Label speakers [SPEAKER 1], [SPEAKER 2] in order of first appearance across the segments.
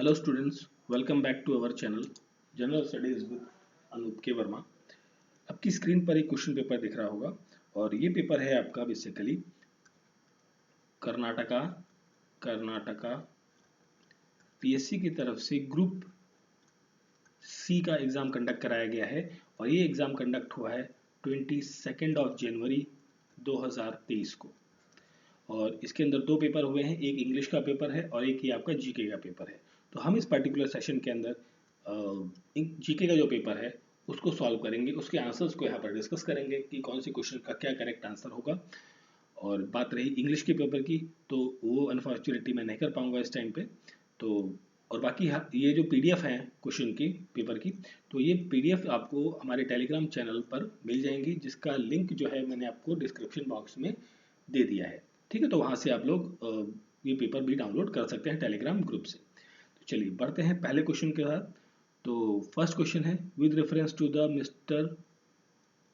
[SPEAKER 1] Hello students, welcome back to our channel general studies with Anoop K Verma. आपकी screen पर एक question paper दिख रहा होगा और ये पेपर है आपका बेसिकली कर्नाटका पीएससी की तरफ से ग्रुप सी का एग्जाम कंडक्ट कराया गया है और ये एग्जाम कंडक्ट हुआ है 22 जनवरी 2023 को। और इसके अंदर दो पेपर हुए हैं, एक इंग्लिश का पेपर है और एक ये आपका जीके का पेपर है। तो हम इस पर्टिकुलर सेशन के अंदर जीके का जो पेपर है उसको सॉल्व करेंगे, उसके आंसर्स को यहाँ पर डिस्कस करेंगे कि कौन सी क्वेश्चन का क्या करेक्ट आंसर होगा। और बात रही इंग्लिश के पेपर की तो वो अनफॉर्चुनेटली मैं नहीं कर पाऊंगा इस टाइम पे। तो और बाकी ये जो पीडीएफ है क्वेश्चन की पेपर की, तो ये पीडीएफ आपको हमारे टेलीग्राम चैनल पर मिल जाएंगी, जिसका लिंक जो है मैंने आपको डिस्क्रिप्शन बॉक्स में दे दिया है। ठीक है, तो वहाँ से आप लोग ये पेपर भी डाउनलोड कर सकते हैं टेलीग्राम ग्रुप से। तो चलिए बढ़ते हैं पहले क्वेश्चन के साथ। तो फर्स्ट क्वेश्चन है with reference to the mister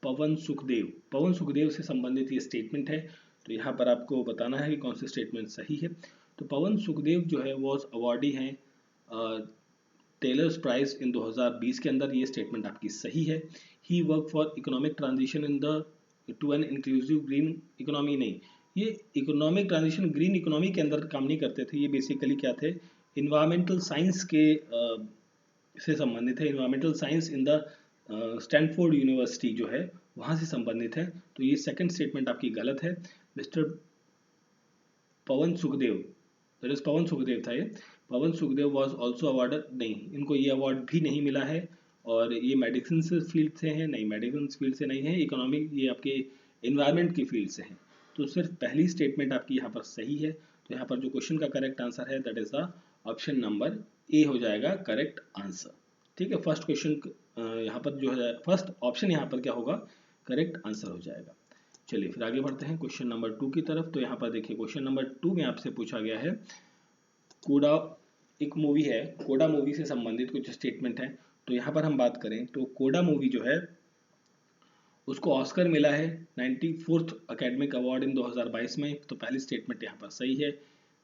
[SPEAKER 1] Pavan Sukhdev से संबंधित ये स्टेटमेंट है। तो यहाँ पर आपको बताना है कि कौन सी स्टेटमेंट सही है। तो पवन सुखदेव जो है वॉज अवार्डी हैं टेलर्स प्राइज इन 2020 के अंदर। ये स्टेटमेंट आपकी सही है। He work for economic transition in the to an inclusive green economy. नहीं, ये इकोनॉमिक ट्रांजिशन ग्रीन इकोनॉमी के अंदर काम नहीं करते थे। ये बेसिकली क्या थे, इन्वायरमेंटल साइंस के से संबंधित है। Environmental science in the Stanford university जो है वहाँ से संबंधित है। तो ये सेकंड स्टेटमेंट आपकी गलत है। Mister Pavan Sukhdev, that is Pavan Sukhdev था ये। Pavan Sukhdev was also awarded, नहीं, इनको ये अवार्ड भी नहीं मिला है। और ये मेडिसिन फील्ड से हैं, नहीं मेडिसिन फील्ड से नहीं है, इकोनॉमिक ये आपके इन्वायरमेंट की फील्ड से हैं। तो सिर्फ पहली स्टेटमेंट आपकी यहाँ पर सही है। तो यहाँ पर जो क्वेश्चन का करेक्ट आंसर है that is the option number ए हो जाएगा करेक्ट आंसर। ठीक है, फर्स्ट क्वेश्चन यहाँ पर जो है फर्स्ट ऑप्शन यहाँ पर क्या होगा, करेक्ट आंसर हो जाएगा। चलिए फिर आगे बढ़ते हैं क्वेश्चन नंबर 2 की तरफ। तो यहाँ पर देखिए क्वेश्चन नंबर 2 में आपसे पूछा गया है कोडा, एक मूवी है, कोडा मूवी से संबंधित कुछ स्टेटमेंट है। तो यहाँ पर हम बात करें तो कोडा मूवी जो है उसको ऑस्कर मिला है 94th अकेडमिक अवार्ड इन 2022 में। तो पहली स्टेटमेंट यहाँ पर सही है।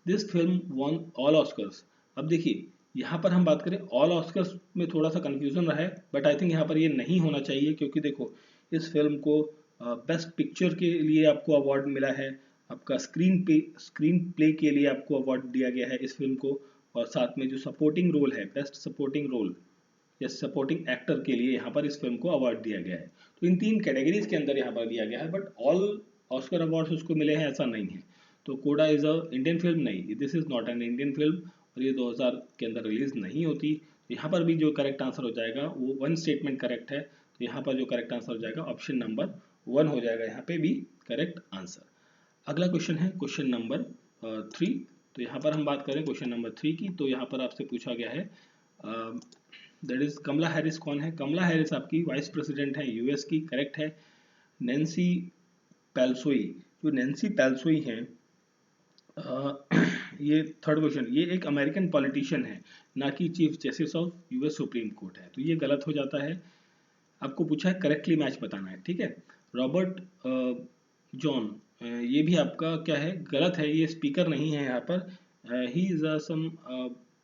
[SPEAKER 1] This film won all Oscars. अब देखिए यहाँ पर हम बात करें ऑल ऑस्कर्स में थोड़ा सा कंफ्यूजन रहा है, बट आई थिंक यहाँ पर ये नहीं होना चाहिए, क्योंकि देखो इस फिल्म को बेस्ट पिक्चर के लिए आपको अवार्ड मिला है, आपका स्क्रीन प्ले के लिए आपको अवार्ड दिया गया है इस फिल्म को, और साथ में जो सपोर्टिंग रोल है, बेस्ट सपोर्टिंग रोल या सपोर्टिंग एक्टर के लिए यहाँ पर इस फिल्म को अवार्ड दिया गया है। तो इन तीन कैटेगरीज के अंदर यहाँ पर दिया गया है, बट ऑल ऑस्कर अवार्ड्स उसको मिले हैं ऐसा नहीं है। तो कोडा इज अ इंडियन फिल्म, नहीं, this is not an Indian film और ये 2000 के अंदर रिलीज नहीं होती। तो यहाँ पर भी जो करेक्ट आंसर हो जाएगा वो वन स्टेटमेंट करेक्ट है। तो यहाँ पर जो करेक्ट आंसर हो जाएगा ऑप्शन नंबर 1 हो जाएगा, यहाँ पे भी करेक्ट आंसर। अगला क्वेश्चन है क्वेश्चन नंबर 3। तो यहाँ पर हम बात करें क्वेश्चन नंबर 3 की। तो यहाँ पर आपसे पूछा गया है दैट इज कमला हैरिस कौन है। कमला हैरिस आपकी वाइस प्रेसिडेंट है यूएस की, करेक्ट है। नैन्सी पेलोसी, जो नैन्सी पेलोसी हैं ये थर्ड क्वेश्चन, ये एक अमेरिकन पॉलिटिशियन है, ना कि chief justice of US supreme court है। तो ये गलत हो जाता है। आपको पूछा है करेक्टली मैच बताना है, ठीक है। रॉबर्ट जॉन, ये भी आपका क्या है, गलत है, ये स्पीकर नहीं है यहाँ पर। He is some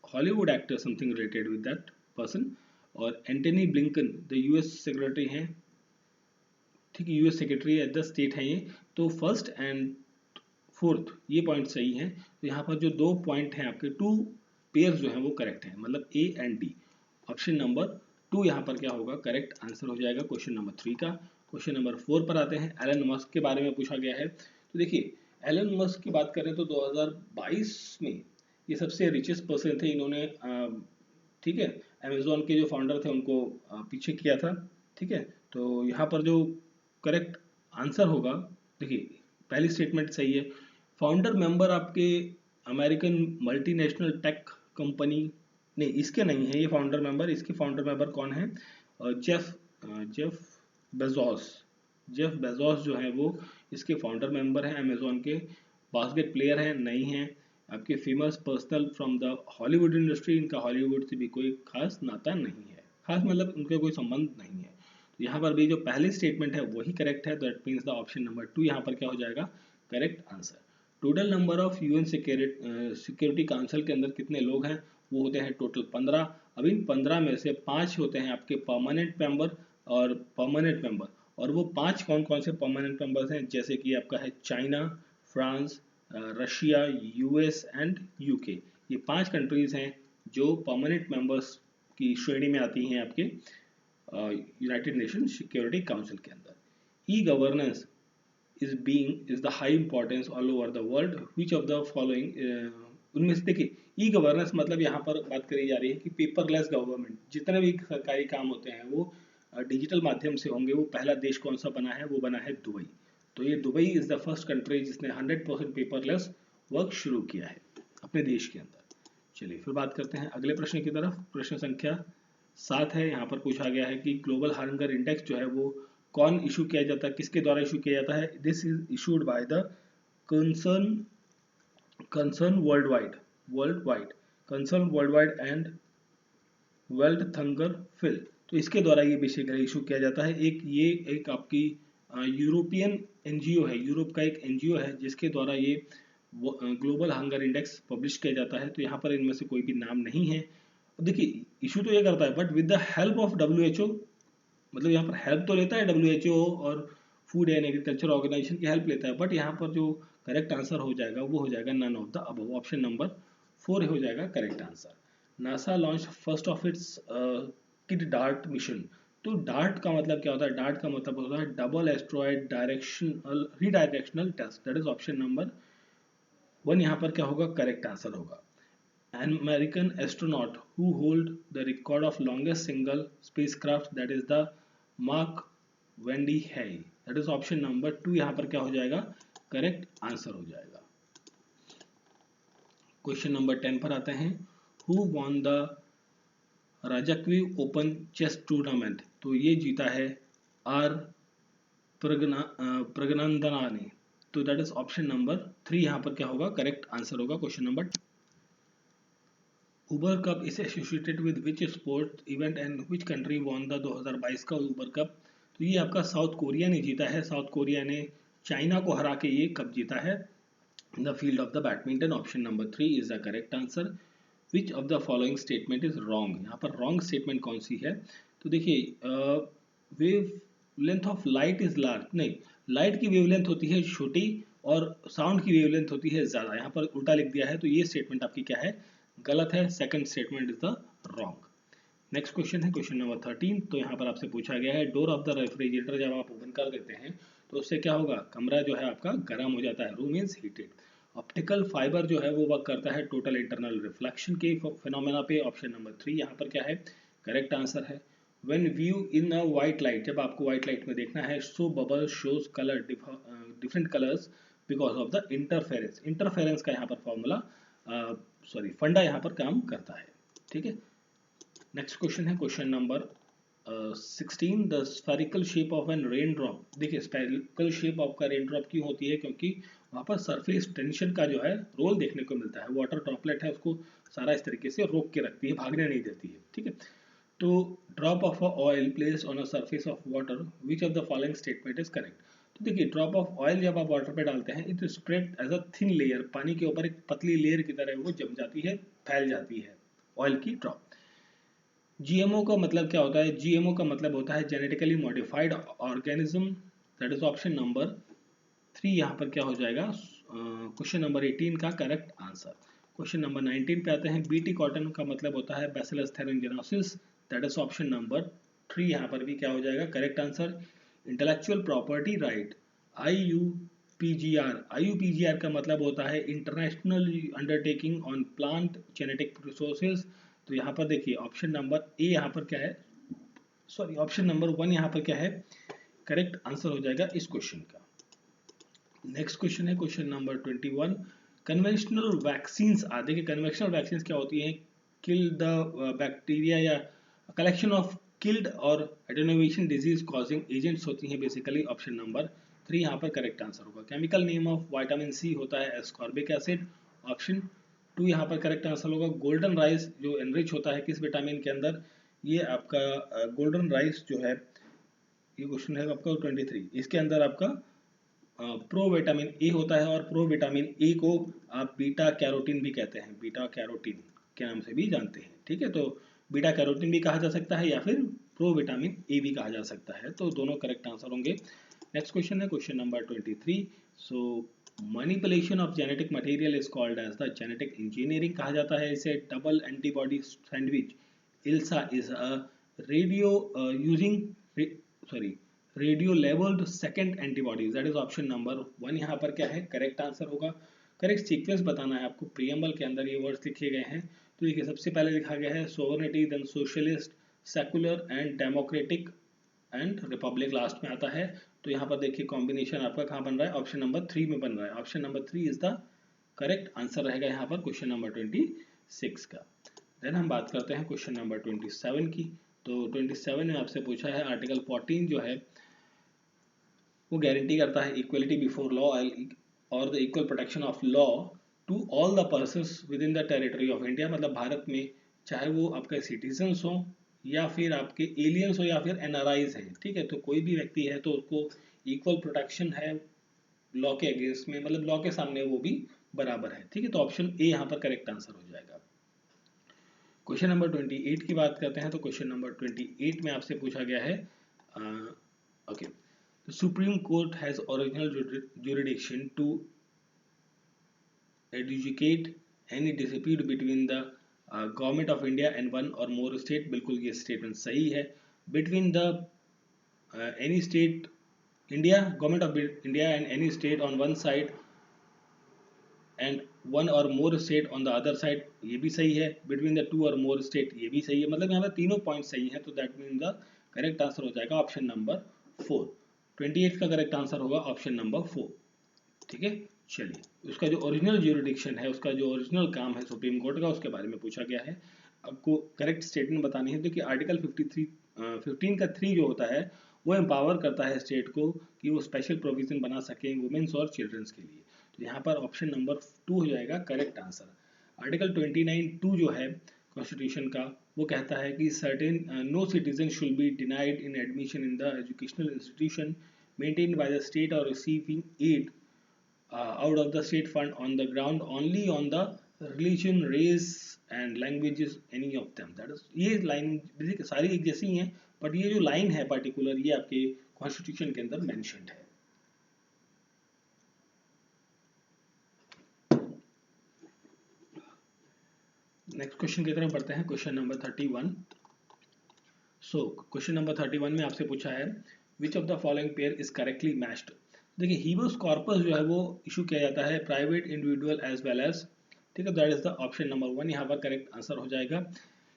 [SPEAKER 1] Hollywood actor something related with that person. और Antony Blinken the US secretary हैं, ठीक है, US secretary at the state है ये। तो फर्स्ट एंड फोर्थ ये पॉइंट सही है। तो यहाँ पर जो दो पॉइंट हैं आपके, टू पेयर्स जो हैं वो करेक्ट हैं, मतलब A and D. Option number 2 यहाँ पर क्या होगा, करेक्ट आंसर हो जाएगा क्वेश्चन नंबर 3 का। क्वेश्चन नंबर 4 पर आते हैं। एलन मस्क के बारे में पूछा गया है। तो देखिए एलन मस्क की बात करें तो 2022 में ये सबसे रिचेस्ट पर्सन थे। इन्होंने ठीक है अमेजोन के जो फाउंडर थे उनको पीछे किया था, ठीक है। तो यहाँ पर जो करेक्ट आंसर होगा, देखिए पहली स्टेटमेंट सही है। फाउंडर मेंबर आपके अमेरिकन मल्टीनेशनल टेक कंपनी, नहीं इसके नहीं है ये फाउंडर मेंबर। इसके फाउंडर मेंबर कौन है, जेफ बेजोस जो है वो इसके फाउंडर मेंबर हैं। अमेजोन के बास्केट प्लेयर हैं, नहीं है। आपके famous personal from the Hollywood industry, इनका हॉलीवुड से भी कोई खास नाता नहीं है, खास मतलब उनका कोई संबंध नहीं है। तो यहाँ पर भी जो पहली स्टेटमेंट है वही करेक्ट है। That means the option number 2 यहाँ पर क्या हो जाएगा, correct answer. Total number of UN security council के अंदर कितने लोग हैं, वो होते हैं टोटल 15। अब इन 15 में से 5 होते हैं आपके परमानेंट मेंबर और वो 5 कौन कौन से परमानेंट मेंबर्स हैं, जैसे कि आपका है China, France, Russia, US and UK. ये 5 कंट्रीज हैं जो परमानेंट मेंबर्स की श्रेणी में आती हैं आपके यूनाइटेड नेशन सिक्योरिटी काउंसिल के अंदर। E governance is the high importance all over the world, which of the following उनमें से देखिए ई गवर्नेंस मतलब यहाँ पर बात करी जा रही है कि पेपरलेस गवर्नमेंट, जितने भी सरकारी काम होते हैं वो डिजिटल माध्यम से होंगे। वो पहला देश कौन सा बना है, वो बना है दुबई। तो ये Dubai is the first country जिसने 100% पेपरलेस वर्क शुरू किया है अपने देश के अंदर। चलिए फिर बात करते हैं अगले प्रश्न की तरफ। प्रश्न संख्या 7 है। यहाँ पर पूछा गया है कि ग्लोबल हंगर इंडेक्स जो है वो कौन इशू किया जाता है, किसके द्वारा इशू किया जाता है। This is issued by the concern world wide and world hunger fill. तो इसके द्वारा ये बेसिकली इशू किया जाता है। एक आपकी यूरोपियन एनजीओ है, यूरोप का एक एनजीओ है जिसके द्वारा ये ग्लोबल हंगर इंडेक्स पब्लिश किया जाता है। तो यहाँ पर इनमें से कोई भी नाम नहीं है। देखिए इशू तो ये करता है but with the help of WHO, मतलब यहाँ पर हेल्प तो लेता है WHO और फूड एंड एग्रीकल्चर ऑर्गेनाइजेशन की हेल्प लेता है, बट यहाँ पर जो करेक्ट आंसर हो जाएगा वो हो जाएगा none of the above. Option number 4 हो जाएगा correct answer. NASA launch first of its kid dart mission. तो डार्ट का मतलब क्या होता है, डार्ट का मतलब होता है double asteroid directional redirectional test, that is option number 1 यहाँ पर क्या होगा, करेक्ट आंसर होगा। An American astronaut who hold the record of longest single spacecraft, that is the Mark Wendy Hay, that is option number 2 यहाँ पर क्या हो जाएगा, करेक्ट आंसर हो जाएगा। क्वेश्चन नंबर 10 पर आते हैं। Who won the Reykjavik open chess tournament. तो ये जीता है आर प्रगनंदना ने। तो दैट इज ऑप्शन नंबर 3 यहाँ पर क्या होगा, करेक्ट आंसर होगा। Question number Uber cup is associated with which sport event and which country won the 2022 का उबर कप। तो ये आपका साउथ कोरिया ने जीता है। साउथ कोरिया ने चाइना को हरा के ये कप जीता है in the field of the badminton. Option number 3 is the correct answer. Which of the following statement is wrong. यहाँ पर रॉन्ग स्टेटमेंट कौन सी है, तो देखिए wave length of light is large, नहीं, लाइट की वेवलेंथ होती है छोटी और साउंड की वेवलेंथ होती है ज्यादा। यहाँ पर उल्टा लिख दिया है, तो ये स्टेटमेंट आपकी क्या है, गलत है। Second statement is the wrong. Next question है क्वेश्चन नंबर 13। तो यहाँ पर आपसे पूछा गया है डोर ऑफ द रेफ्रिजरेटर जब आप ओपन कर देते हैं तो उससे क्या होगा, कमरा जो है आपका गर्म हो जाता है, room is heated. Optical fibre जो है वो वर्क करता है टोटल इंटरनल रिफ्लेक्शन के फिनोमेना पे। ऑप्शन नंबर 3 यहाँ पर क्या है, करेक्ट आंसर है। When view in a white light, जब आपको व्हाइट लाइट में देखना है, so bubble shows colour different colours because of the interference. Interference का यहाँ पर फॉर्मूला फंडा यहाँ पर काम करता है, ठीक है। नेक्स्ट क्वेश्चन है question number 16। The spherical shape of an rain drop. देखिए स्फेरिकल शेप आपका रेन ड्रॉप क्यों होती है, क्योंकि वहाँ पर सरफेस टेंशन का जो है रोल देखने को मिलता है। वाटर ड्रॉपलेट है उसको सारा इस तरीके से रोक के रखती है, भागने नहीं देती है, ठीक है। तो drop of oil placed on a surface of water, which of the following statement is correct. तो देखिए ड्रॉप ऑफ ऑयल जब आप वाटर पे डालते हैं, it spread as a thin layer, पानी के ऊपर एक पतली लेयर की तरह वो जम जाती है, फैल जाती है ऑयल की ड्रॉप। जीएमओ का मतलब क्या होता है, जीएमओ का मतलब होता है genetically modified organism, that is option number 3 यहाँ पर क्या हो जाएगा, क्वेश्चन नंबर 18 का करेक्ट आंसर। क्वेश्चन नंबर 19 पे आते हैं। बीटी कॉटन का मतलब होता है bacillus thuringiensis, that is option number 3 यहाँ पर भी क्या हो जाएगा, correct answer. Intellectual property right, IUPGR का मतलब होता है international undertaking on plant genetic resources. तो यहाँ पर देखिए ऑप्शन नंबर ए यहाँ पर क्या है, ऑप्शन नंबर 1 यहाँ पर क्या है, करेक्ट आंसर हो जाएगा इस क्वेश्चन का। नेक्स्ट क्वेश्चन है क्वेश्चन नंबर 21। कन्वेंशनल वैक्सीन्स, देखिए कन्वेंशनल वैक्सीन्स क्या होती हैं, किल द बैक्टीरिया या कलेक्शन ऑफ किल्ड और एटेनुएशन डिजीज कॉजिंग एजेंट्स होती हैं बेसिकली। ऑप्शन नंबर 3 यहाँ पर करेक्ट आंसर होगा। Chemical name of vitamin C होता है एस्कॉर्बिक एसिड। ऑप्शन 2 यहाँ पर करेक्ट आंसर होगा। गोल्डन राइस जो एनरिच होता है किस विटामिन के अंदर, ये आपका गोल्डन राइस जो है, ये क्वेश्चन है आपका 23, इसके अंदर आपका प्रो विटामिन ए होता है और प्रो विटामिन ए को आप बीटा कैरोटीन भी कहते हैं, बीटा कैरोटीन, के नाम से भी जानते हैं। ठीक है, तो बीटा कैरोटीन भी कहा जा सकता है या फिर प्रोविटामिन ए भी कहा जा सकता है, तो दोनों करेक्ट आंसर होंगे। नेक्स्ट क्वेश्चन है question number 23। So manipulation of genetic material is called as the genetic engineering कहा जाता है इसे। Double antibody sandwich ELISA is a radio using sorry radio labelled second antibodies, that is option number 1 यहाँ पर क्या है correct answer होगा। Correct sequence बताना है आपको, प्रियम्बल के अंदर ये वर्ड्स लिखे गए हैं। तो देखिए सबसे पहले लिखा गया है sovereignty, then socialist, secular and democratic and republic last में आता है। तो यहाँ पर देखिए कॉम्बिनेशन आपका कहाँ बन रहा है, ऑप्शन नंबर 3 में बन रहा है। Option number 3 is the correct answer रहेगा यहाँ पर क्वेश्चन नंबर 26 का। देन हम बात करते हैं क्वेश्चन नंबर 27 की। तो 27 में आपसे पूछा है आर्टिकल 14 जो है वो गारंटी करता है इक्वलिटी बिफोर लॉ और the equal protection of law to all the persons within the territory of India. मतलब भारत में चाहे वो आपके सिटीजन्स हो या फिर आपके एलियंस हो या फिर एनआरआईज हैं, ठीक है, तो कोई भी व्यक्ति है तो उसको इक्वल प्रोटेक्शन है लॉ के अगेंस्ट में, मतलब लॉ के सामने वो भी बराबर है। ठीक है, तो ऑप्शन ए यहाँ पर करेक्ट आंसर हो जाएगा। क्वेश्चन नंबर 28 की बात करते हैं। तो क्वेश्चन नंबर 28 में आपसे पूछा गया है okay, the Supreme Court has original jurisdiction to adjudicate any dispute between the government of India and one or more state। बिल्कुल ये स्टेटमेंट सही है। between the any state India, government of India and any state on one side and one or more state on the other side, ये भी सही है। between the two or more state ये भी सही है। मतलब यहाँ पर तीनों पॉइंट सही है, तो that mean the correct answer हो जाएगा ऑप्शन नंबर 4। 28 का करेक्ट आंसर होगा ऑप्शन नंबर 4। ठीक है, चलिए उसका जो ओरिजिनल ज्यूरिडिक्शन है, उसका जो ओरिजिनल काम है सुप्रीम कोर्ट का, उसके बारे में पूछा गया है। आपको करेक्ट स्टेटमेंट बतानी है। देखिए आर्टिकल 15 का 3 जो होता है वो एम्पावर करता है स्टेट को कि वो स्पेशल प्रोविजन बना सके वुमेन्स और चिल्ड्रंस के लिए। तो यहाँ पर ऑप्शन नंबर 2 हो जाएगा करेक्ट आंसर। आर्टिकल 29(2) जो है कॉन्स्टिट्यूशन का, वो कहता है कि certain no citizen should be denied in admission in the educational institution maintained by the state or receiving aid out of the state fund on the ground only on the religion, race and languages any of them। that is, ये line basic सारी एक जैसी ही हैं, but ये जो line है particular ये आपके कॉन्स्टिट्यूशन के अंदर मेंशन्ड है। नेक्स्ट क्वेश्चन की तरफ बढ़ते हैं, question number 31। So question number 31 में आपसे पूछा है which of the following pair is correctly matched. देखिए हीबस कॉर्पस जो है वो इशू किया जाता है private individual as well as, ठीक है, that is the option number 1 यहाँ पर करेक्ट आंसर हो जाएगा।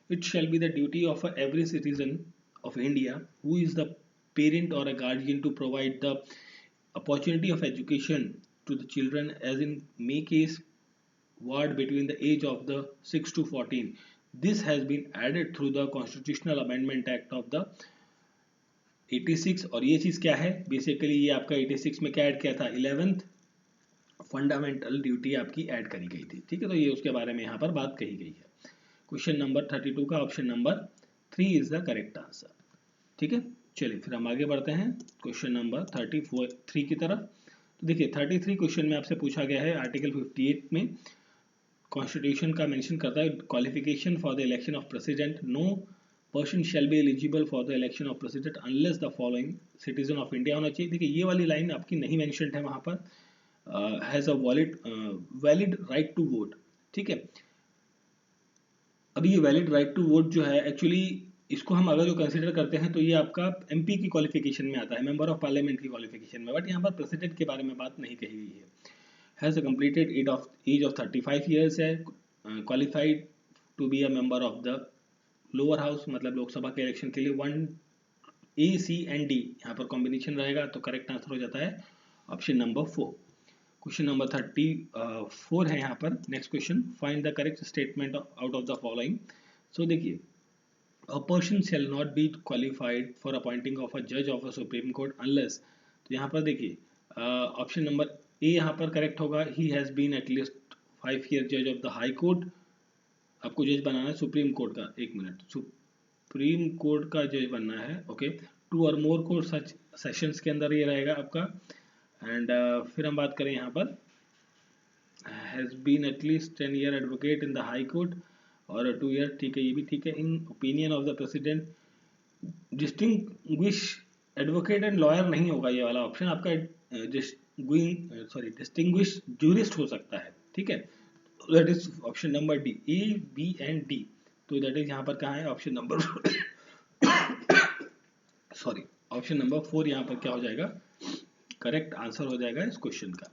[SPEAKER 1] It shall be the duty of every citizen of India who is the parent or a guardian to provide the opportunity of education to the children as in may case ward between the age of the 6 to 14। this has been added through the constitutional amendment act of the 86। और ये चीज क्या है basically, ये आपका 86 में क्या add किया था, 11th फंडामेंटल ड्यूटी आपकी ऐड करी गई थी। ठीक है, तो ये उसके बारे में यहाँ पर बात कही गई है। क्वेश्चन नंबर 32 का option number 3 is the correct answer. ठीक है, चलिए फिर हम आगे बढ़ते हैं क्वेश्चन नंबर 33 की तरफ। तो देखिए 33 क्वेश्चन में आपसे पूछा गया है आर्टिकल 58 में कॉन्स्टिट्यूशन का मेंशन करता है qualification for the election of president, no person shall be eligible for the election of president unless the following citizen of India होना चाहिए। देखिए ये वाली लाइन आपकी नहीं मेंशन्ड है वहां पर, has a valid right to vote. ठीक है, अभी ये वैलिड राइट टू वोट जो है एक्चुअली इसको हम अगर जो कंसीडर करते हैं तो ये आपका एमपी की क्वालिफिकेशन में आता है, मेंबर ऑफ पार्लियामेंट की क्वालिफिकेशन में, बट यहाँ पर प्रेसिडेंट के बारे में बात नहीं कही गई है। Has a completed age of 35 years है, qualified to be a member of the lower house, मतलब लोकसभा के इलेक्शन के लिए 1 A, C and D यहाँ पर कॉम्बिनेशन रहेगा, तो करेक्ट आंसर हो जाता है ऑप्शन नंबर 4। क्वेश्चन नंबर 34 है यहाँ पर। Next question, find the correct statement out of the following. So देखिए a person shall not be qualified for appointing of a judge of a supreme court unless, तो यहाँ पर देखिए option number ए यहाँ पर करेक्ट होगा, he has been at least 5 year judge of the high court। आपको जज बनाना है सुप्रीम कोर्ट का, एक मिनट, सुप्रीम कोर्ट का जज बनना है, ओके। 2 और मोर कोर्ट सच सेशंस के अंदर ये रहेगा आपका। एंड फिर हम बात करें यहाँ पर has been at least 10 year advocate in the high court, और 2 ईयर, ठीक है, ये भी ठीक है। In opinion of the president, distinguish advocate and lawyer नहीं होगा ये वाला ऑप्शन आपका, डिस्टिंग्विश जूरिस्ट हो सकता है, ठीक है। That is option number D, A B and D. तो दैट इज यहाँ पर कहाँ है, option number sorry, option number 4 यहाँ पर क्या हो जाएगा, करेक्ट आंसर हो जाएगा इस क्वेश्चन का।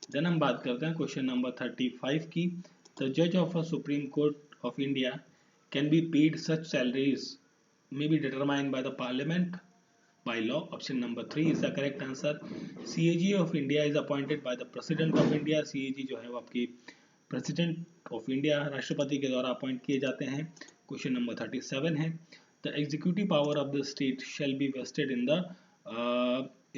[SPEAKER 1] देन हम बात करते हैं क्वेश्चन नंबर 35 की। द जज of a supreme court of India can be paid such salaries may be determined by the parliament by law. Option number 3 is the correct answer. CAG of India is appointed by the president of India. CAG जो है वो आपकी president of India राष्ट्रपति के द्वारा appoint किए जाते हैं। क्वेश्चन नंबर 37 है, the executive power of the state shall be vested in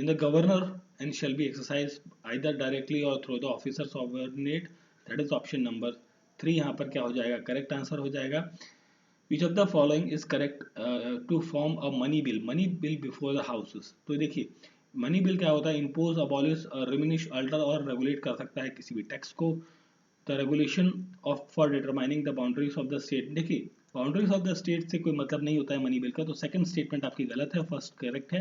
[SPEAKER 1] the governor and shall be exercised either directly or through the officer subordinate. That is option number 3 यहाँ पर क्या हो जाएगा, करेक्ट आंसर हो जाएगा। Which of the following is correct to form a money bill? Money bill before the houses. तो देखिए money bill क्या होता है, इम्पोज, अबॉलिश, रिमिनिश, अल्टर और रेगुलेट कर सकता है किसी भी टैक्स को। The regulation of for determining the boundaries of the state, देखिए बाउंड्रीज ऑफ द स्टेट से कोई मतलब नहीं होता है मनी बिल का, तो सेकंड स्टेटमेंट आपकी गलत है, फर्स्ट करेक्ट है।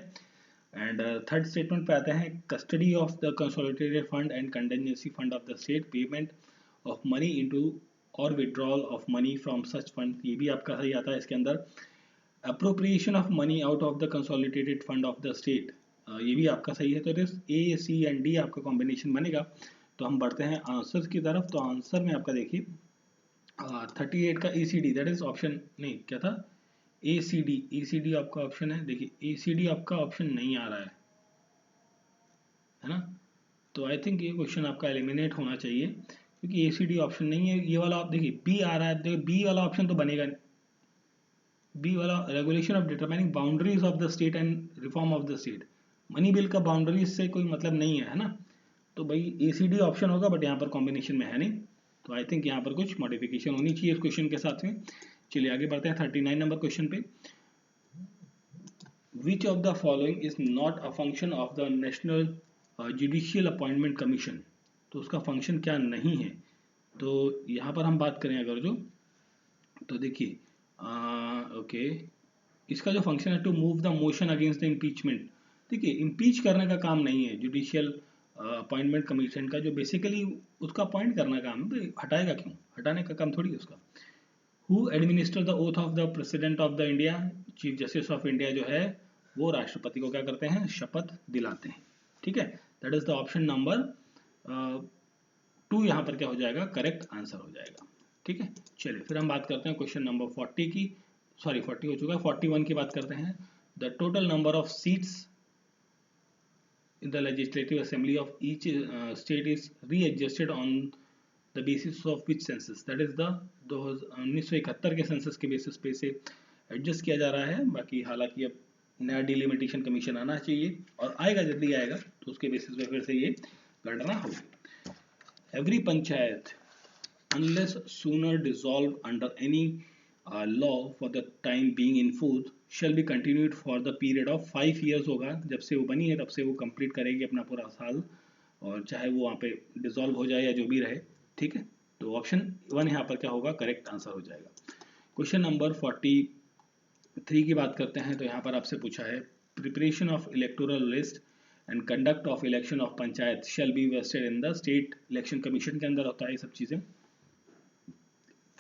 [SPEAKER 1] एंड थर्ड स्टेटमेंट पे आते हैं, custody of the consolidated fund and contingency fund of the state, payment of money into or withdrawal of money from such fund, ये भी आपका सही आता है इसके अंदर। Appropriation of money out of the consolidated fund of the state, ये भी आपका सही है। तो this A C and D आपका कॉम्बिनेशन बनेगा। तो हम बढ़ते हैं आंसर की तरफ। तो आंसर में आपका देखिए 38 का A C D, that is option, नहीं क्या था, ए सी डी आपका ऑप्शन है। देखिए ए सी डी आपका ऑप्शन नहीं आ रहा है ना, तो आई थिंक ये क्वेश्चन आपका एलिमिनेट होना चाहिए क्योंकि एसीडी ऑप्शन नहीं है। ये वाला आप देखिए बी आ रहा है, देखिए बी वाला ऑप्शन तो बनेगा नहीं, बी वाला regulation of determining boundaries of the state and reform of the state, money bill का बाउंड्रीज से कोई मतलब नहीं है ना, तो भाई एसीडी ऑप्शन होगा, बट यहाँ पर कॉम्बिनेशन में है नहीं, तो आई थिंक यहाँ पर कुछ मॉडिफिकेशन होनी चाहिए इस क्वेश्चन के साथ में। चलिए आगे बढ़ते हैं 39 नंबर क्वेश्चन पे। विच of the following is not a function of the national judicial appointment commission, तो उसका फंक्शन क्या नहीं है। तो यहाँ पर हम बात करें अगर जो, तो देखिए ओके, इसका जो फंक्शन है to move the motion against the impeachment, देखिए इम्पीच करने का काम नहीं है जुडिशियल अपॉइंटमेंट कमीशन का, जो बेसिकली उसका अपॉइंट करना काम है, तो हटाएगा क्यों, हटाने का काम थोड़ी है उसका। Who administer the oath of the president of the India, chief justice of India जो है वो राष्ट्रपति को क्या करते हैं, शपथ दिलाते हैं, ठीक है। That is the option number 2 यहाँ पर क्या हो जाएगा, करेक्ट आंसर हो जाएगा, ठीक है। चलिए फिर हम बात करते हैं क्वेश्चन नंबर 40 की, सॉरी 40 हो चुका है, 41 की बात करते हैं। The total number of seats in the legislative assembly of each state is readjusted on the basis of which census, that is the 1971 के सेंसस के बेसिस पे से एडजस्ट किया जा रहा है। बाकी हालांकि अब नया डिलिमिटेशन कमीशन आना चाहिए और आएगा, जल्दी आएगा, तो उसके बेसिस पे फिर से ये गणना होगी। Every panchayat unless sooner dissolved under any law for the time being in force shall be continued for the period of 5 years होगा, जब से वो बनी है तब से वो कंप्लीट करेगी अपना पूरा साल, और चाहे वो वहाँ पे डिसॉल्व हो जाए या जो भी रहे, ठीक है। तो ऑप्शन 1 यहाँ पर क्या होगा, करेक्ट आंसर हो जाएगा। क्वेश्चन नंबर 43 की बात करते हैं। तो यहाँ पर आपसे पूछा है preparation of electoral list and conduct of election of panchayat shall be vested in the state election commission के अंदर होता है ये सब चीज़ें।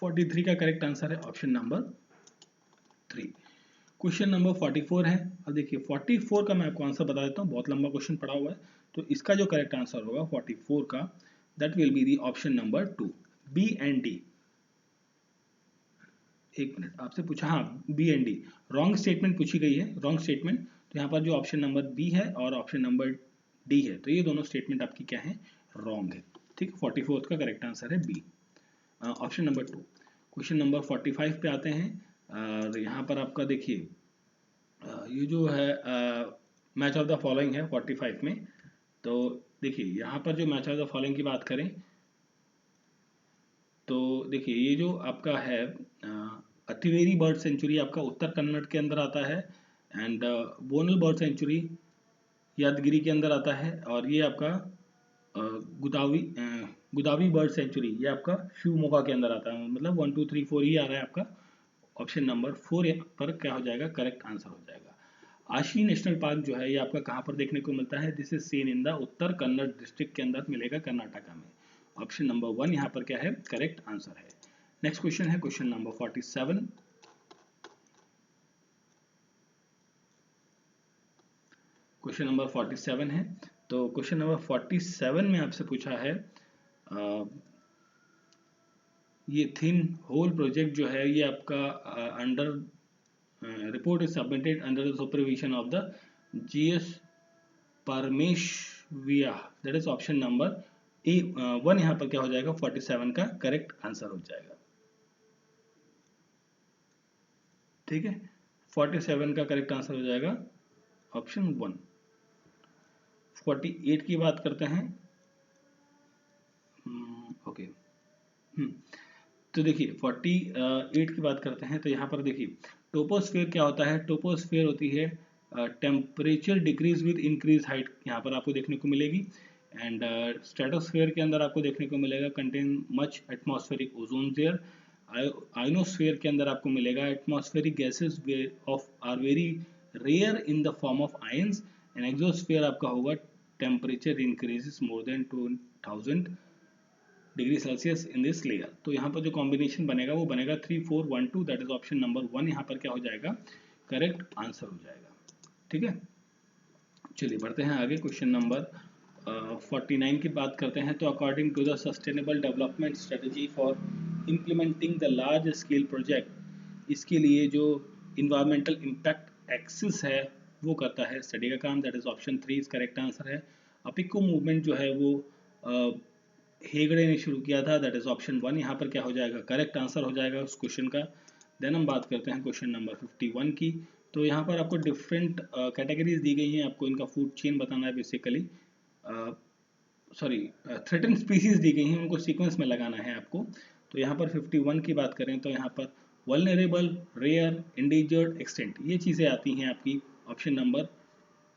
[SPEAKER 1] 43 का करेक्ट आंसर है ऑप्शन नंबर 3। क्वेश्चन नंबर 44 है। अब देखिए 44 का मैं आपको आंसर बता देता हूँ, बहुत लंबा क्वेश्चन पड़ा हुआ है, तो इसका जो करेक्ट आंसर होगा 44 का, that will be the option number 2, B and D. एक मिनट, आपसे पूछा, हाँ B and D, wrong statement पूछी गई है, रॉन्ग स्टेटमेंट, तो यहाँ पर जो ऑप्शन नंबर बी है और ऑप्शन नंबर डी है, तो ये दोनों स्टेटमेंट आपकी क्या है, रॉन्ग है, ठीक है। 44 का करेक्ट आंसर है B, option number 2। Question number 45 पे आते हैं, और यहाँ पर आपका देखिए ये जो है मैच ऑफ द फॉलोइंग है 45 में। तो देखिए यहाँ पर जो मैच ऑफ द फॉलोइंग की बात करें तो देखिए ये जो आपका है अतिवेरी बर्ड सेंचुरी आपका उत्तर कन्नड़ के अंदर आता है, एंड बोनल बर्ड सेंचुरी यादगिरी के अंदर आता है, और ये आपका गोदावरी बर्ड सेंचुरी, ये आपका शिवमोगा के अंदर आता है, मतलब 1 2 3 4 ही आ रहा है आपका। ऑप्शन नंबर 4 पर क्या हो जाएगा, करेक्ट आंसर हो जाएगा। आशी नेशनल पार्क जो है ये आपका कहाँ पर देखने को मिलता है, this is seen in the Uttar Kannada district के अंदर मिलेगा, कर्नाटका में। ऑप्शन नंबर 1 यहाँ पर क्या है, करेक्ट आंसर है। नेक्स्ट क्वेश्चन है क्वेश्चन नंबर 47। क्वेश्चन नंबर 47 है, तो क्वेश्चन नंबर 47 में आपसे पूछा है ये थिन होल प्रोजेक्ट जो है ये आपका under report is submitted under the supervision of the GS परमेशविया, that is option number A 1 यहाँ पर क्या हो जाएगा, 47 का करेक्ट आंसर हो जाएगा। ठीक है, 47 का करेक्ट आंसर हो जाएगा ऑप्शन 1। 48 की बात करते हैं। ओके, तो देखिए 48 की बात करते हैं, तो यहाँ पर देखिए टोपोस्फेयर क्या होता है, टोपोस्फेयर होती है temperature decrease with increase height, यहाँ पर आपको देखने को मिलेगी। एंड स्ट्रेटोस्फेयर के अंदर आपको देखने को मिलेगा contain much atmospheric ozone there. Ionosphere के अंदर आपको मिलेगा atmospheric gases of are very rare in the form of ions. And exosphere आपका होगा temperature increases more than 2000 degree Celsius in this layer. तो यहाँ पर जो कॉम्बिनेशन बनेगा वो बनेगा 3 4 1 2, दैट इज ऑप्शन नंबर 1 यहाँ पर क्या हो जाएगा, करेक्ट आंसर हो जाएगा। ठीक है, चलिए बढ़ते हैं आगे। क्वेश्चन नंबर 49 की बात करते हैं, तो according to the sustainable development strategy for implementing the large scale project, इसके लिए जो इन्वायरमेंटल इम्पैक्ट एक्सिस है वो करता है स्टडी का काम, that is option 3 is correct answer है। अपिको मूवमेंट जो है वो हेगड़े ने शुरू किया था, दैट इज ऑप्शन 1 यहाँ पर क्या हो जाएगा, करेक्ट आंसर हो जाएगा उस क्वेश्चन का। देन हम बात करते हैं क्वेश्चन नंबर 51 की, तो यहाँ पर आपको डिफरेंट कैटेगरीज दी गई हैं, आपको इनका फूड चेन बताना है बेसिकली, सॉरी थ्रेटन स्पीसीज दी गई हैं, उनको सीक्वेंस में लगाना है आपको। तो यहाँ पर 51 की बात करें तो यहाँ पर वल्नरेबल, रेयर, इंडेंजर्ड, एक्सटेंट, ये चीज़ें आती हैं आपकी। ऑप्शन नंबर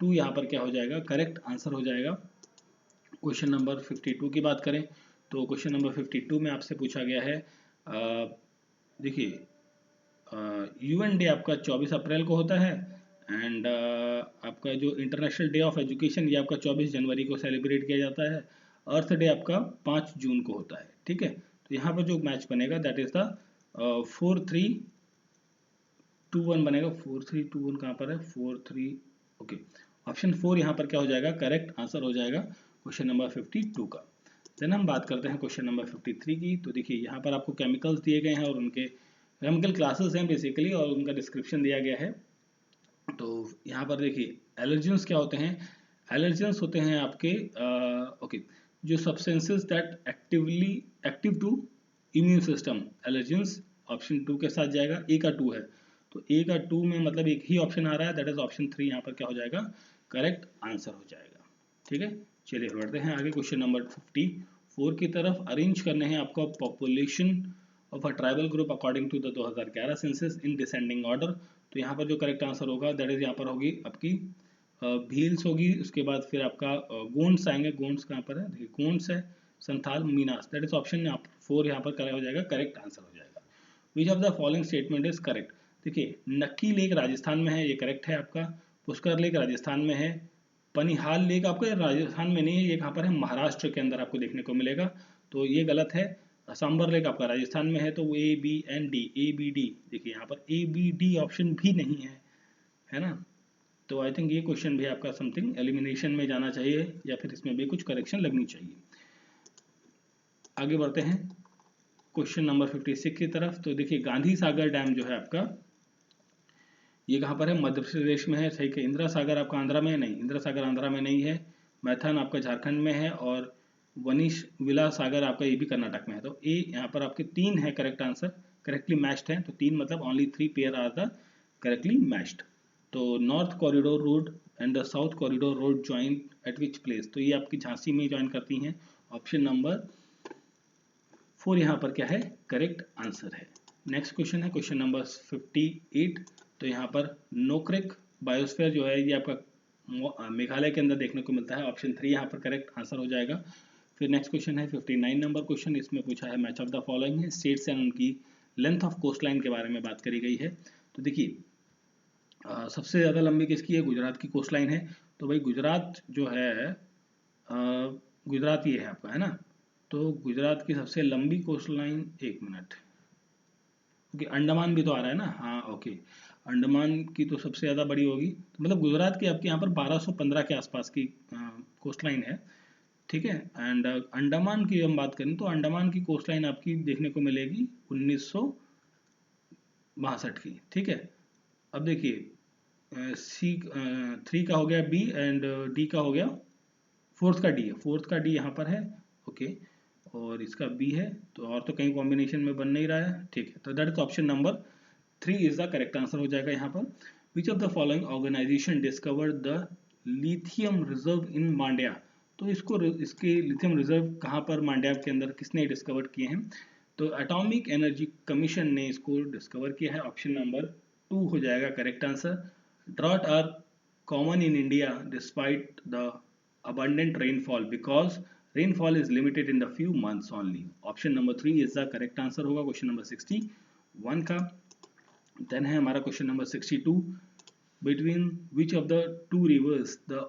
[SPEAKER 1] 2 यहाँ पर क्या हो जाएगा, करेक्ट आंसर हो जाएगा। क्वेश्चन नंबर 52 की बात करें, तो क्वेश्चन नंबर 52 में आपसे पूछा गया है, देखिए UN डे आपका 24 अप्रैल को होता है। एंड आपका जो इंटरनेशनल डे ऑफ एजुकेशन ये आपका 24 जनवरी को सेलिब्रेट किया जाता है। अर्थ डे आपका 5 जून को होता है। ठीक है, तो यहाँ पर जो मैच बनेगा दैट इज द 4-3-2-1 बनेगा। 4-3-2-1 कहाँ पर है, 4-3, ओके, ऑप्शन 4 यहाँ पर क्या हो जाएगा, करेक्ट आंसर हो जाएगा क्वेश्चन नंबर 52 का। देन हम बात करते हैं क्वेश्चन नंबर 53 की, तो देखिए यहाँ पर आपको केमिकल्स दिए गए हैं और उनके केमिकल क्लासेस हैं बेसिकली, और उनका डिस्क्रिप्शन दिया गया है। तो यहाँ पर देखिए एलर्जेंस क्या होते हैं, एलर्जेंस होते हैं आपके ओके जो substances that active to immune system, allergens option 2 के साथ जाएगा। ए का 2 है, तो ए का 2 में मतलब एक ही ऑप्शन आ रहा है, दैट इज ऑप्शन 3 यहाँ पर क्या हो जाएगा, करेक्ट आंसर हो जाएगा। ठीक है, चलिए बढ़ते हैं आगे क्वेश्चन नंबर 54 की तरफ। अरेंज करने हैं आपका population of a tribal group according to the 2011 census in descending order. तो यहाँ पर जो करेक्ट आंसर होगा दैट इज यहाँ पर होगी आपकी भील्स होगी, उसके बाद फिर आपका गोंड्स आएंगे। गोंड्स कहाँ पर है, देखिए गोंड्स है, Santhal, Meenas, that is option 4 यहाँ पर करेक्ट हो जाएगा, करेक्ट आंसर हो जाएगा। विच of the following statement is correct, देखिए नक्की लेक राजस्थान में है, ये करेक्ट है आपका। पुष्कर लेक राजस्थान में है। पनिहाल लेक आपका राजस्थान में नहीं है, ये कहाँ पर है, महाराष्ट्र के अंदर आपको देखने को मिलेगा, तो ये गलत है। सांबर लेक आपका राजस्थान में है, तो वो ABND ABD, देखिए यहाँ पर ABD ऑप्शन भी नहीं है ना। तो आई थिंक ये क्वेश्चन भी आपका समथिंग एलिमिनेशन में जाना चाहिए, या फिर इसमें भी कुछ करेक्शन लगनी चाहिए। आगे बढ़ते हैं क्वेश्चन नंबर 56 की तरफ। तो देखिए गांधी सागर डैम जो है आपका, ये कहाँ पर है, मध्य प्रदेश में है, सही है। इंदिरा सागर आपका आंध्रा में है, नहीं, इंदिरा सागर आंध्रा में नहीं है। मैथन आपका झारखंड में है, और वनिश विला सागर आपका ये भी कर्नाटक में है। तो ए यहाँ पर आपके 3 है करेक्ट आंसर, करेक्टली मैच्ड है, तो 3 मतलब only 3 pair are the correctly matched. तो north corridor road and the south corridor road join at which place, तो ये आपकी झांसी में ज्वाइन करती हैं। ऑप्शन नंबर 4 यहाँ पर क्या है, करेक्ट आंसर है। नेक्स्ट क्वेश्चन है क्वेश्चन नंबर 58। तो यहाँ पर नोक्रेक बायोस्फीयर जो है ये आपका मेघालय के अंदर देखने को मिलता है। ऑप्शन 3 यहाँ पर करेक्ट आंसर हो जाएगा। फिर नेक्स्ट क्वेश्चन है 59 नंबर क्वेश्चन, इसमें पूछा है मैच ऑफ द फॉलोइंग है, स्टेट्स एंड उनकी लेंथ ऑफ कोस्ट लाइन के बारे में बात करी गई है। तो देखिए सबसे ज़्यादा लंबी किसकी है, गुजरात की कोस्ट लाइन है। तो भाई गुजरात जो है गुजरात ये है आपका, है ना। तो गुजरात की सबसे लंबी कोस्ट लाइन, एक मिनट, ओके अंडमान भी तो आ रहा है ना, हाँ ओके, अंडमान की तो सबसे ज़्यादा बड़ी होगी, तो मतलब गुजरात की आपके यहाँ पर 1215 के आसपास की कोस्ट लाइन है, ठीक है। एंड अंडमान की हम बात करें तो अंडमान की कोस्ट लाइन आपकी देखने को मिलेगी 1962 की, ठीक है। अब देखिए सी 3 का हो गया बी एंड डी का हो गया, फोर्थ का डी है, फोर्थ का डी यहाँ पर है, ओके, और इसका बी है, तो और तो कहीं कॉम्बिनेशन में बन नहीं रहा है, ठीक है। तो that is option number 3 is the correct answer हो जाएगा यहाँ पर। Which of the following organisation discovered the lithium reserve in Mandya. तो इसके लिथियम रिजर्व कहाँ पर मांड्या के अंदर किसने डिस्कवर किए हैं, तो एटॉमिक एनर्जी कमीशन ने इसको डिस्कवर किया है, ऑप्शन नंबर 2 हो जाएगा correct answer. Drought are common in India despite the abundant rainfall because rainfall is limited in the few months only. Option number 3 is the correct answer होगा question number 61 का। Then है हमारा question number 62, between which of the two rivers the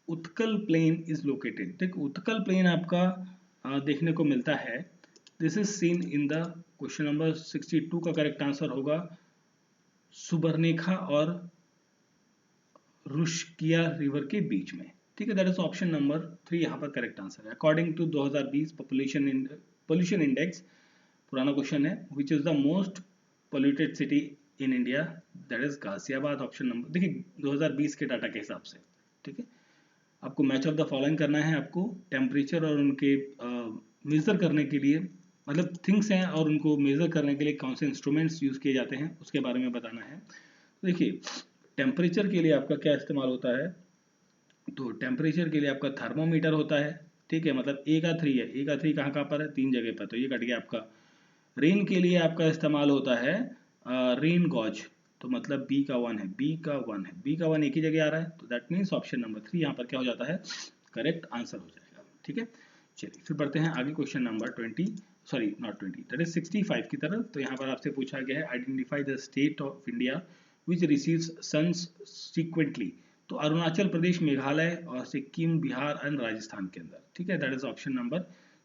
[SPEAKER 1] Utkal plain is located. देखो Utkal plain आपका देखने को मिलता है, this is seen in the question number 62 का करेक्ट आंसर होगा सुबर्णरेखा और रुष्किया रिवर के बीच में, ठीक है। दैट इज ऑप्शन नंबर 3 यहाँ पर करेक्ट आंसर है। अकॉर्डिंग टू 2020 पोल्यूशन इंडेक्स, पुराना क्वेश्चन है, which is the most polluted city in India, that is Ghaziabad. Option number देखिए 2020 के डाटा के हिसाब से, ठीक है। आपको मैच ऑफ द फॉलोइंग करना है, आपको टेम्परेचर और उनके मेजर करने के लिए, मतलब थिंग्स हैं और उनको मेजर करने के लिए कौन से इंस्ट्रूमेंट्स यूज किए जाते हैं उसके बारे में बताना है। देखिए टेम्परेचर के लिए आपका क्या इस्तेमाल होता है, तो टेम्परेचर के लिए आपका थर्मोमीटर होता है, ठीक है, मतलब ए का 3 है, ए का 3 कहाँ कहाँ पर है, 3 जगह पर, तो ये कट गया आपका। रेन के लिए आपका इस्तेमाल होता है रेन गॉज, तो मतलब बी का 1 है, बी का 1 है, बी का 1 एक ही जगह आ रहा है, तो दैट मीन्स ऑप्शन नंबर 3 यहाँ पर क्या हो जाता है, करेक्ट आंसर हो जाएगा, ठीक है। चलिए फिर बढ़ते हैं आगे question number 20, sorry not 20, that is 65 की तरफ। तो यहाँ पर आपसे पूछा गया है identify the state of India which receives suns sequentially. तो अरुणाचल प्रदेश, मेघालय और सिक्किम, बिहार एंड राजस्थान के अंदर, ठीक है। That is option number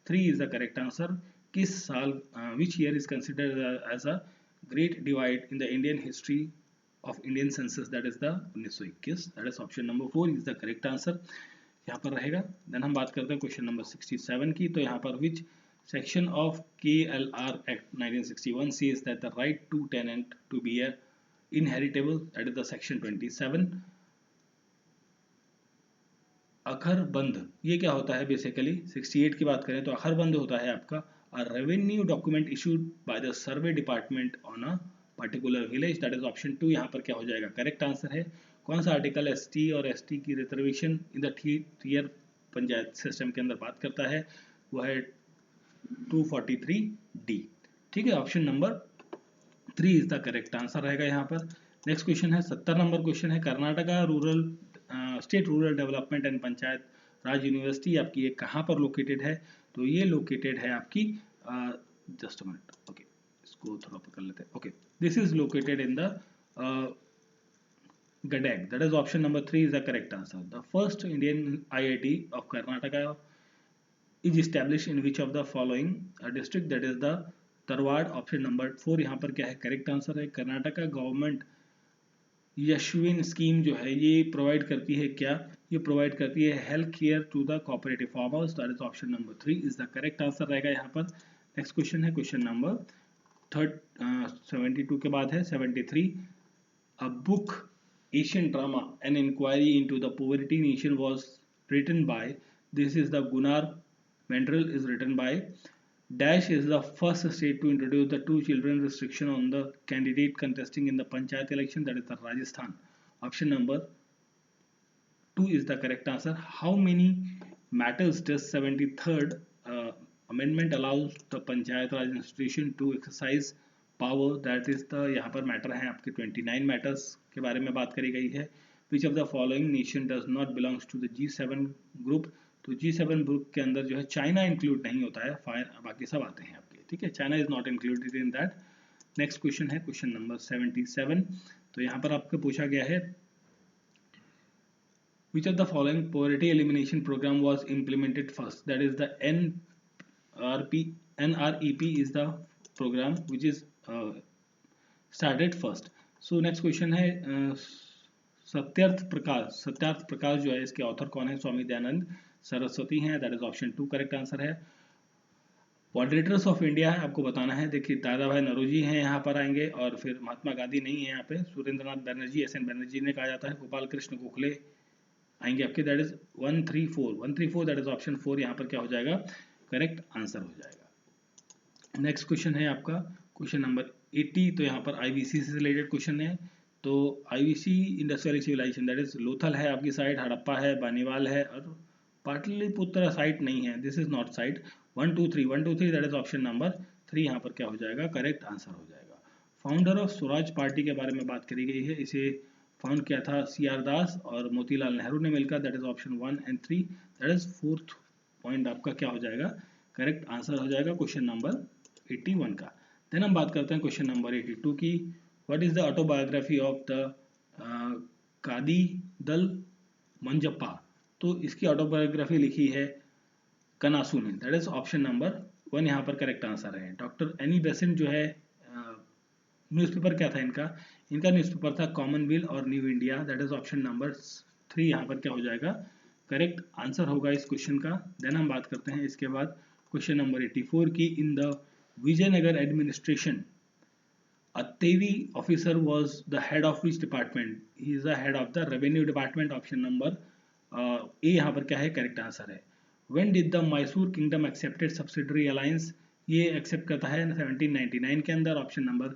[SPEAKER 1] 3 is the correct answer. किस साल, which year is considered as a great divide in the Indian history of Indian census, that is the 1921, that is option number 4 is the correct answer यहाँ पर रहेगा। Then हम बात करते हैं question number 67 की। तो यहाँ पर which section of KLR act 1961 says that the right to tenant to be a inheritable, that is the section 27। अखरबंद ये क्या होता है, बेसिकली 68 की बात करें तो अखरबंद होता है आपका revenue document issued by the survey department on a particular village, that is option 2 यहाँ पर क्या हो जाएगा, करेक्ट आंसर है। कौन सा आर्टिकल ST और ST की reservation in the tier panchayat system के अंदर बात करता है, वो है 243D, ठीक है। Option number 3 is the correct answer रहेगा यहाँ पर। नेक्स्ट क्वेश्चन है 70 नंबर क्वेश्चन है, Karnataka rural state rural development and panchayat Raj university आपकी ये कहाँ पर लोकेटेड है, तो ये लोकेटेड है आपकी, जस्ट अ मिनट, ओके इसको थोड़ा पकड़ लेते हैं, okay this is located in the Gadag, that is option number 3 is the correct answer. The first Indian IIT of Karnataka is established in which of the following district, that is the Dharwad, option number 4 यहाँ पर क्या है, correct answer है। Karnataka government Yashwin scheme जो है ये provide करती है क्या, ये प्रोवाइड करती है health care to the cooperative farm house, that is option number 3 is the correct answer रहेगा यहाँ पर। नेक्स्ट क्वेश्चन है क्वेश्चन नंबर 72 के बाद है 73, a book Asian drama an inquiry into the poverty nation was written by, this is the Gunnar Mandrell is written by, Dash is the first state to introduce the 2 children restriction on the candidate contesting in the panchayat election, that is the Rajasthan, option number 2 is the correct answer. How many matters does 73rd amendment allows the panchayat raj institution to exercise power, that is the यहाँ पर matter है आपके 29 matters के बारे में बात करी गई है। Which of the following nation does not belongs to the G7 group, तो G7 ग्रुप के अंदर जो है चाइना इंक्लूड नहीं होता है, बाकी सब आते हैं आपके, ठीक है। China is not included in that. Next question है क्वेश्चन नंबर 77। तो यहाँ पर आपको पूछा गया है which of the following poverty elimination program was implemented first, that is the NREP is the program which is started first. So next question है सत्यार्थ प्रकाश जो है इसके ऑथर कौन है? स्वामी दयानंद सरस्वती हैं, that is option 2 correct answer है। मॉडरेटर्स ऑफ इंडिया है, आपको बताना है, देखिए दादा भाई नौरोजी हैं यहाँ पर आएंगे, और फिर महात्मा गांधी नहीं है यहाँ पे, सुरेंद्रनाथ बनर्जी, एस एन बनर्जी ने कहा जाता है, गोपाल कृष्ण गोखले आएंगे आपके, that is 134 that is option 4 यहाँ पर क्या हो जाएगा? करेक्ट आंसर हो जाएगा। नेक्स्ट क्वेश्चन है आपका क्वेश्चन नंबर 80। तो यहाँ पर आईवीसी से रिलेटेड क्वेश्चन है। तो IVC industrial civilization that is Lothal है आपकी साइड, हड़प्पा है, बानीवाल है, और पाटलिपुत्र साइट नहीं है, this is not site. 1 2 3 that is option number 3 यहाँ पर क्या हो जाएगा? करेक्ट आंसर हो जाएगा। फाउंडर ऑफ स्वराज पार्टी के बारे में बात करी गई है, इसे फाउंड किया था CR दास और मोतीलाल नेहरू ने मिलकर, that is option 1 and 3, that is 4th point आपका क्या हो जाएगा? करेक्ट आंसर हो जाएगा क्वेश्चन नंबर 81 का। देन हम बात करते हैं क्वेश्चन नंबर 82 की। What is the autobiography of the Kadidal Manjappa? तो इसकी ऑटोबायोग्राफी लिखी है कनासू ने, दैट इज ऑप्शन नंबर 1 यहाँ पर करेक्ट आंसर है। डॉक्टर एनी बेसेंट जो है न्यूज़पेपर क्या था इनका? इनका न्यूज़पेपर था कॉमनवेल्थ और new India, that is option number 3 यहाँ पर क्या हो जाएगा? करेक्ट आंसर होगा इस क्वेश्चन का। देन हम बात करते हैं इसके बाद क्वेश्चन नंबर 84 की। In the Vijayanagar administration a Tevi officer was the head of which department? He is the head of the revenue department, option number A यहाँ पर क्या है? करेक्ट आंसर है। When did the Mysore Kingdom accepted subsidiary alliance? ये accept करता है 1799 के अंदर, ऑप्शन नंबर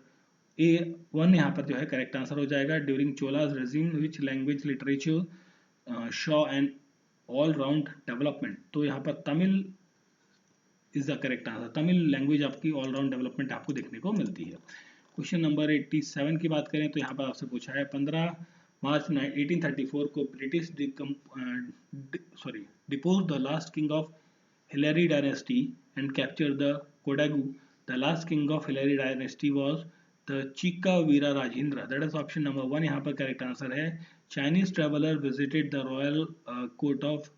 [SPEAKER 1] A1 यहाँ पर जो है करेक्ट आंसर हो जाएगा। During Cholas regime which language literature Shaw and all round development? तो यहाँ पर Tamil is the correct answer. Tamil language आपकी ऑल राउंड डेवलपमेंट आपको देखने को मिलती है। क्वेश्चन नंबर 87 की बात करें तो यहाँ पर आपसे पूछा है 15 मार्च 1834 को British deposed the last king of Haleri dynasty and capture the Kodagu. The last king of Haleri dynasty was the Chikka Veera Rajendra, that is option number 1 यहाँ पर करेक्ट आंसर है। Chinese traveller visited the royal court of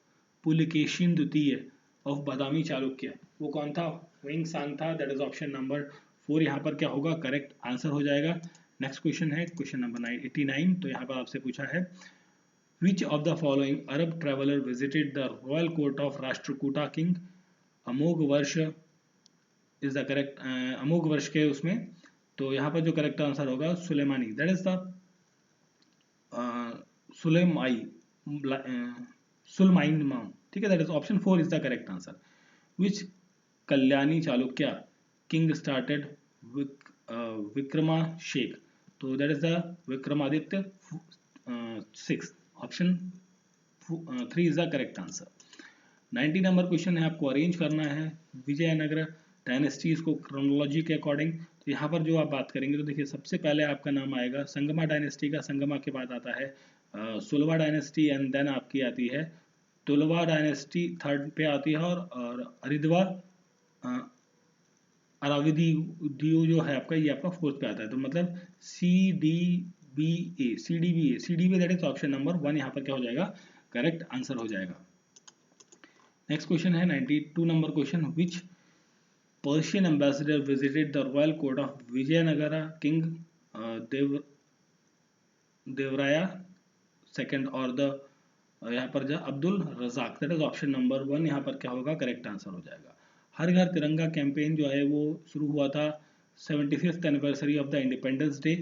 [SPEAKER 1] Pulakeshin द्वितीय of बादामी चालुक्य, वो कौन था? Wing सांग था, that is option number 4 यहाँ पर क्या होगा? करेक्ट आंसर हो जाएगा। नेक्स्ट क्वेश्चन है क्वेश्चन नंबर 89। तो यहाँ पर आपसे पूछा है which of the following Arab traveller visited the royal court of Rashtrakuta king? Amoghavarsha is the correct, अमोघ वर्ष के उसमें, तो यहाँ पर जो करेक्ट आंसर होगा Sulaimani, that is the Sulaiman माम, ठीक है, that is option 4 is the correct answer. Which Kalyani Chalukya king started Vikrama Shaka? तो that is the Vikramaditya 6, option 3 is the correct answer. 90 number question है, आपको अरेंज करना है विजयनगर डायनेस्टीज को क्रोनोलॉजी के अकॉर्डिंग। तो यहाँ पर जो आप बात करेंगे तो देखिए सबसे पहले आपका नाम आएगा संगमा डायनेस्टी का, संगमा के बाद आता है सुलवा डायनेस्टी, एंड देन आपकी आती है तुलवा डायनेस्टी, थर्ड पे आती है, और हरिद्वा अराविदी जो है आपका, ये आपका 4th पे आता है। तो मतलब CDBA that is option number 1 यहाँ पर क्या हो जाएगा? करेक्ट आंसर हो जाएगा। नेक्स्ट क्वेश्चन है 92 number question. Which Persian ambassador visited the royal court of Vijayanagara king Devaraya second और द यहाँ पर जो Abdul Razzaq, that is option number 1 यहाँ पर क्या होगा? करेक्ट आंसर हो जाएगा। हर घर तिरंगा कैंपेन जो है वो शुरू हुआ था 75th anniversary of the independence day,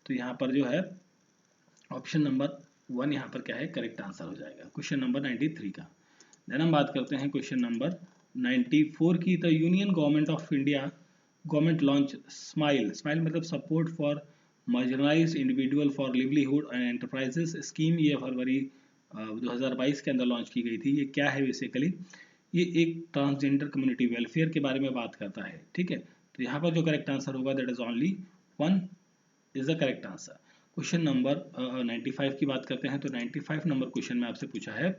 [SPEAKER 1] तो यहाँ पर जो है ऑप्शन नंबर 1 यहाँ पर क्या है? करेक्ट आंसर हो जाएगा क्वेश्चन नंबर 93 का। देन हम बात करते हैं क्वेश्चन नंबर 94 की। The union government of India government launch smile मतलब support for marginalised individual for livelihood and enterprises scheme, ये फरवरी 2022 के अंदर लॉन्च की गई थी। ये क्या है बेसिकली? ये एक ट्रांसजेंडर कम्युनिटी वेलफेयर के बारे में बात करता है, ठीक है। तो यहाँ पर जो करेक्ट आंसर होगा that is only 1 is the correct answer. Question number 95 की बात करते हैं। तो 95 नंबर क्वेश्चन में आपसे पूछा है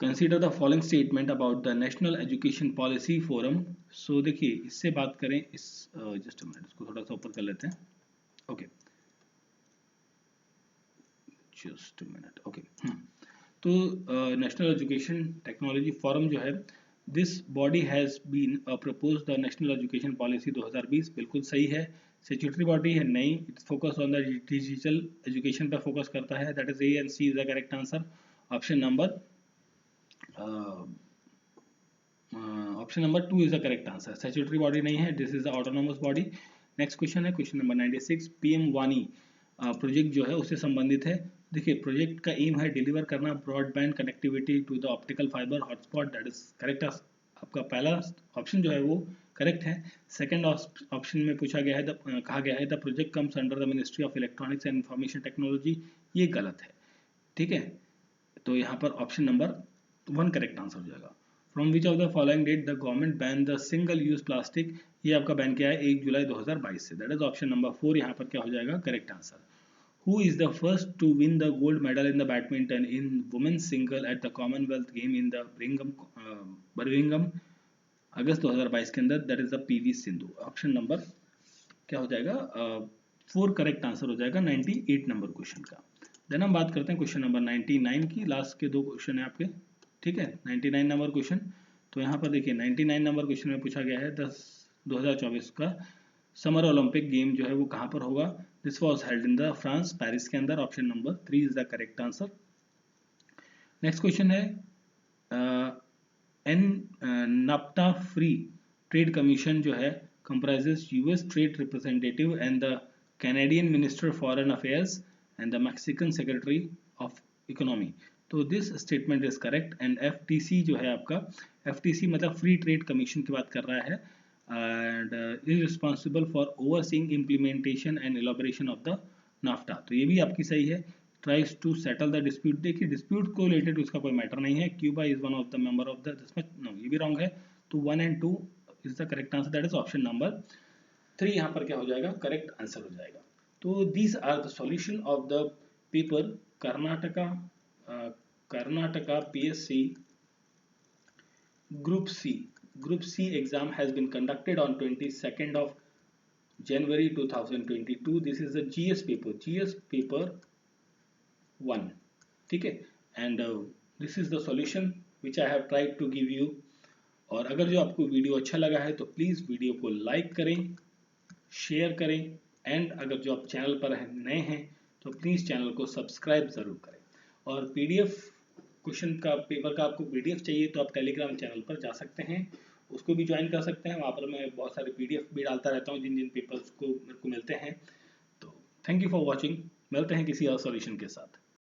[SPEAKER 1] consider the following statement about the national education policy forum. So देखिए, इससे बात करें, इस जस्ट अ मिनट, इसको थोड़ा सा ऊपर कर लेते हैं। Okay, just a minute. Okay, तो नेशनल एजुकेशन टेक्नोलॉजी फोरम जो है, this body has been propose the national education policy 2020, बिल्कुल सही है। स्टैट्यूटरी बॉडी है नहीं, it's focus on the digital education पर फोकस करता है, that is A and C is the correct answer. Option number option number 2 is the correct answer. Statutory body नहीं है, this is the autonomous body. Next question है question number 96, PM वानी project जो है उससे संबंधित है। देखिए, प्रोजेक्ट का एम है डिलीवर करना broadband connectivity to the optical fibre hotspot, that is correct. आपका पहला ऑप्शन जो है वो करेक्ट है। सेकंड ऑप्शन में पूछा गया है, कहा गया है the project comes under the ministry of electronics and information technology, ये गलत है, ठीक है। तो यहाँ पर ऑप्शन नंबर 1 करेक्ट आंसर हो जाएगा। From which of the following date the government ban the single use plastic, ये आपका बैन किया है 1 जुलाई 2022 से, दैट इज ऑप्शन नंबर 4 यहाँ पर क्या हो जाएगा correct answer. Who is the first to win the gold medal in the badminton in women's single at the Commonwealth game in the Birmingham अगस्त 2022 के अंदर, that is the PV Sindhu. Option number क्या हो जाएगा 4 करेक्ट आंसर हो जाएगा 98 number question का। Then हम बात करते हैं क्वेश्चन नंबर 99 की, लास्ट के 2 क्वेश्चन है आपके, ठीक है। 99 नंबर क्वेश्चन, तो यहाँ पर देखिए 99 नंबर क्वेश्चन में पूछा गया है 2024 का समर ओलंपिक गेम जो है वो कहाँ पर होगा। This was held in the France, Paris के अंदर। Option number 3 is the correct answer. Next question है नाफ्टा फ्री ट्रेड कमीशन जो है comprises US trade representative and the Canadian Minister Foreign Affairs and the Mexican Secretary of Economy, तो this statement is correct. And FTC जो है आपका, FTC मतलब free trade commission की बात कर रहा है, and is responsible for overseeing implementation and elaboration of the NAFTA, तो ये भी आपकी सही है। tries to settle the dispute, देखिए डिस्प्यूट को रिलेटेड उसका कोई मैटर नहीं है। Cuba is one of the member of the, no ये भी रॉन्ग है, तो 1 and 2 is the correct answer, that is option number 3 यहाँ पर क्या हो जाएगा करेक्ट आंसर हो जाएगा। तो these are the solution of the paper Karnataka PSC Group C exam has been conducted on 22nd of January 2022. This is the GS paper 1, ठीक है। And this is the solution which I have tried to give you. और अगर जो आपको video अच्छा लगा है तो प्लीज़ वीडियो को लाइक करें, शेयर करें, एंड अगर जो आप चैनल पर नए हैं तो प्लीज़ चैनल को सब्सक्राइब ज़रूर करें। और PDF क्वेश्चन का पेपर का आपको PDF चाहिए तो आप टेलीग्राम चैनल पर जा सकते हैं, उसको भी ज्वाइन कर सकते हैं। वहाँ पर मैं बहुत सारे PDF भी डालता रहता हूँ जिन जिन पेपर्स को मेरे को मिलते हैं। तो थैंक यू फॉर वॉचिंग, मिलते हैं किसी और सॉल्यूशन के साथ।